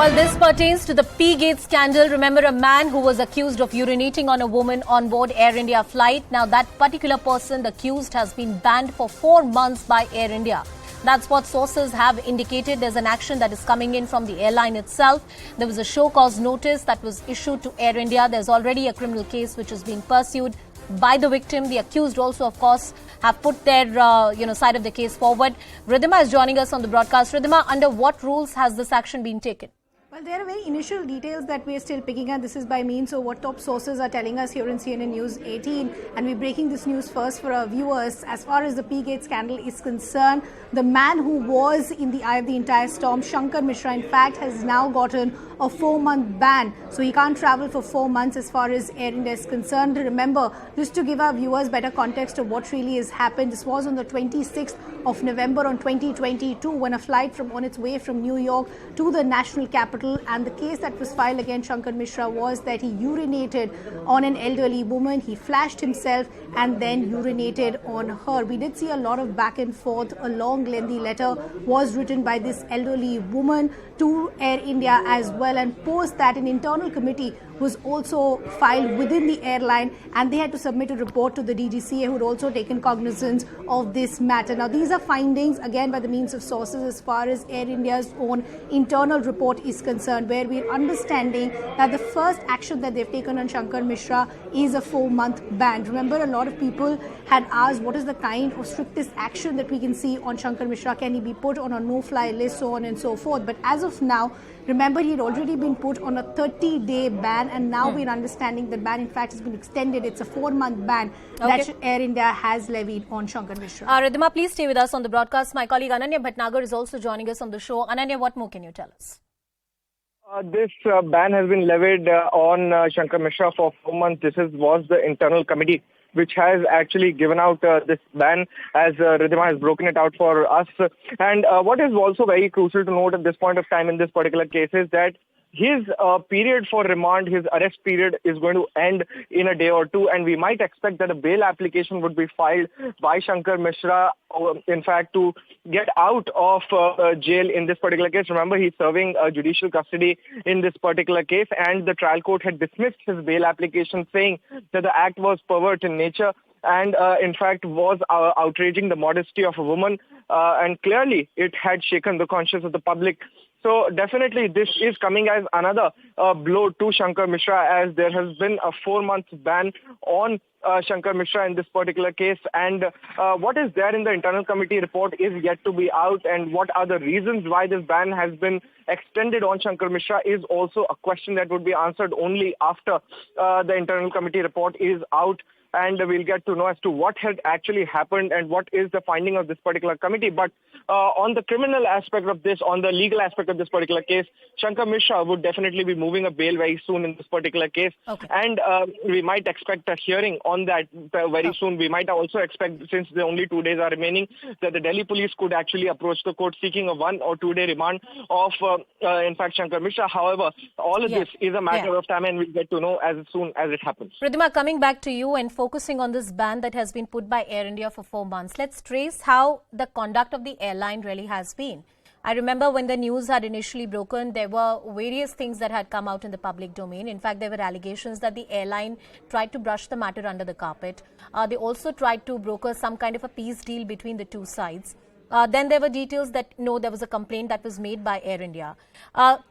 Well, this pertains to the P-Gate scandal. Remember, a man who was accused of urinating on a woman on board Air India flight. Now, that particular person, the accused, has been banned for 4 months by Air India. That's what sources have indicated. There's an action that is coming in from the airline itself. There was a show cause notice that was issued to Air India. There's already a criminal case which is being pursued by the victim. The accused also, of course, have put their side of the case forward. Ridhima is joining us on the broadcast. Ridhima, under what rules has this action been taken? Well, there are very initial details that we are still picking up. This is by means of what top sources are telling us here in CNN News 18. And we're breaking this news first for our viewers. As far as the P-Gate scandal is concerned, the man who was in the eye of the entire storm, Shankar Mishra, in fact, has now gotten a 4-month ban. So he can't travel for 4 months as far as Air India is concerned. Remember, just to give our viewers better context of what really has happened, this was on the 26th of November on 2022 when a flight on its way from New York to the national capital, and the case that was filed against Shankar Mishra was that he urinated on an elderly woman. He flashed himself and then urinated on her. We did see a lot of back and forth. A long, lengthy letter was written by this elderly woman to Air India as well, and post that an internal committee was also filed within the airline, and they had to submit a report to the DGCA, who had also taken cognizance of this matter. Now, these are findings, again, by the means of sources as far as Air India's own internal report is concerned, where we're understanding that the first action that they've taken on Shankar Mishra is a 4-month ban. Remember, a lot of people had asked what is the kind of strictest action that we can see on Shankar Mishra? Can he be put on a no-fly list, so on and so forth? But as of now, remember, he had already been put on a 30-day ban, and now we're understanding that ban, in fact, has been extended. It's a 4-month ban that Air India has levied on Shankar Mishra. Ridhima, please stay with us on the broadcast. My colleague Ananya Bhatnagar is also joining us on the show. Ananya, what more can you tell us? This ban has been levied on Shankar Mishra for 4 months. This was the internal committee which has actually given out this ban, as Ridhima has broken it out for us. And what is also very crucial to note at this point of time in this particular case is that his period for remand, his arrest period, is going to end in a day or two, and we might expect that a bail application would be filed by Shankar Mishra, in fact, to get out of jail in this particular case. Remember, he's serving judicial custody in this particular case, and the trial court had dismissed his bail application, saying that the act was pervert in nature and, in fact, was outraging the modesty of a woman, and clearly it had shaken the conscience of the public. So definitely this is coming as another blow to Shankar Mishra, as there has been a 4-month ban on Shankar Mishra in this particular case. And what is there in the internal committee report is yet to be out, and what are the reasons why this ban has been extended on Shankar Mishra is also a question that would be answered only after the internal committee report is out, and we'll get to know as to what had actually happened and what is the finding of this particular committee. But on the criminal aspect of this, on the legal aspect of this particular case, Shankar Mishra would definitely be moving a bail very soon in this particular case. And we might expect a hearing on that very soon. We might also expect, since the only 2 days are remaining, that the Delhi police could actually approach the court seeking a 1 or 2 day remand of, in fact, Shankar Mishra. However, all of this is a matter of time, and we'll get to know as soon as it happens. Ridhima, coming back to you and focusing on this ban that has been put by Air India for 4 months, let's trace how the conduct of the airline really has been. I remember when the news had initially broken, there were various things that had come out in the public domain. In fact, there were allegations that the airline tried to brush the matter under the carpet. They also tried to broker some kind of a peace deal between the two sides. Then there were details that, no, there was a complaint that was made by Air India.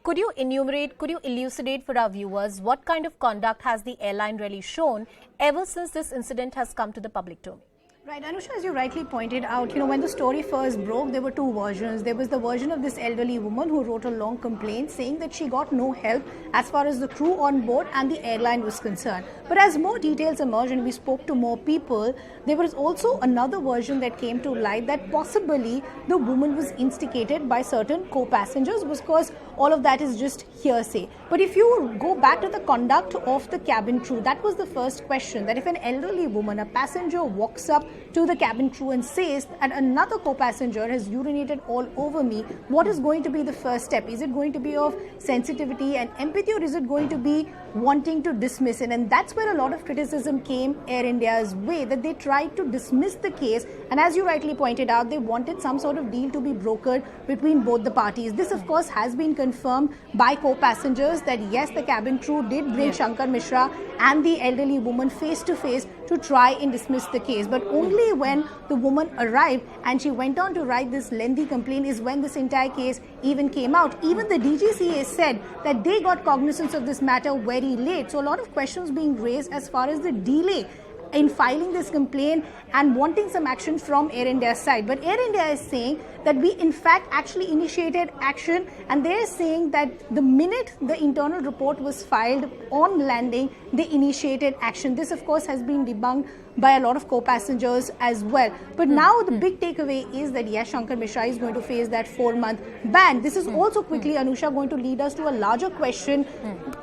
Could you elucidate for our viewers what kind of conduct has the airline really shown ever since this incident has come to the public domain? Right, Anusha, as you rightly pointed out, when the story first broke, there were two versions. There was the version of this elderly woman who wrote a long complaint saying that she got no help as far as the crew on board and the airline was concerned. But as more details emerged and we spoke to more people, there was also another version that came to light, that possibly the woman was instigated by certain co-passengers, because all of that is just hearsay. But if you go back to the conduct of the cabin crew, that was the first question, that if an elderly woman, a passenger, walks up to the cabin crew and says that another co-passenger has urinated all over me, what is going to be the first step? Is it going to be of sensitivity and empathy, or is it going to be wanting to dismiss it? And that's where a lot of criticism came Air India's way, that they tried to dismiss the case. And as you rightly pointed out, they wanted some sort of deal to be brokered between both the parties. This, of course, has been confirmed by co-passengers that yes, the cabin crew did bring Shankar Mishra and the elderly woman face to face to try and dismiss the case. But only when the woman arrived and she went on to write this lengthy complaint is when this entire case even came out. Even the DGCA said that they got cognizance of this matter very late. So a lot of questions being raised as far as the delay in filing this complaint and wanting some action from Air India's side. But Air India is saying that we in fact actually initiated action, and they're saying that the minute the internal report was filed on landing, they initiated action. This of course has been debunked by a lot of co-passengers as well. But now the big takeaway is that yes, Shankar Mishra is going to face that 4-month ban. This is also quickly, Anusha, going to lead us to a larger question,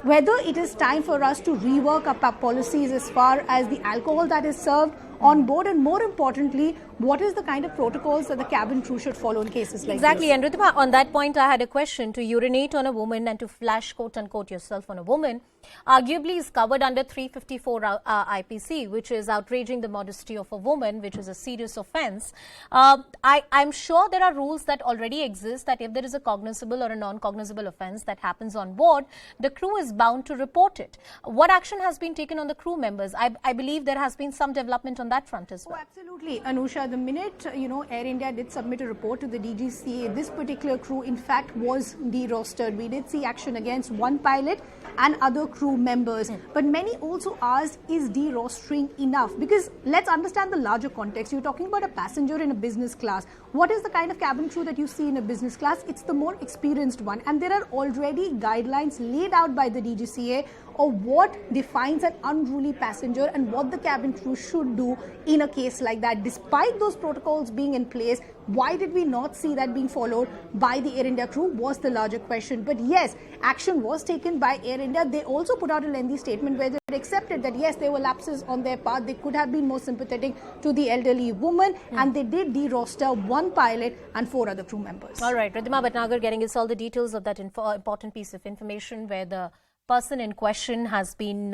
whether it is time for us to rework our policies as far as the alcohol that is served on board, and more importantly, what is the kind of protocols that the cabin crew should follow in cases like Exactly. this? And Riddhima, on that point, I had a question. To urinate on a woman and to flash, quote unquote, yourself on a woman arguably is covered under 354 IPC, which is outraging the modesty of a woman, which is a serious offense. I'm sure there are rules that already exist that if there is a cognizable or a non-cognizable offense that happens on board, the crew is bound to report it. What action has been taken on the crew members? I believe there has been some development on that front as well. Oh, absolutely, Anusha. The minute, Air India did submit a report to the DGCA, this particular crew, in fact, was de-rostered. We did see action against one pilot and other crew members. But many also asked, is de-rostering enough? Because let's understand the larger context. You're talking about a passenger in a business class. What is the kind of cabin crew that you see in a business class? It's the more experienced one. And there are already guidelines laid out by the DGCA of what defines an unruly passenger and what the cabin crew should do in a case like that. Despite those protocols being in place, why did we not see that being followed by the Air India crew was the larger question. But yes, action was taken by Air India. They also put out a lengthy statement where they accepted that yes, there were lapses on their part. They could have been more sympathetic to the elderly woman, and they did de-roster one pilot and 4 other crew members. All right, Riddhima Bhatnagar getting us all the details of that important piece of information where the person in question has been,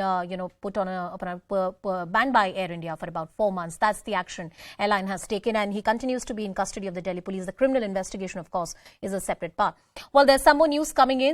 put on a ban by Air India for about 4 months. That's the action airline has taken, and he continues to be in custody of the Delhi police. The criminal investigation, of course, is a separate part. Well, there's some more news coming in.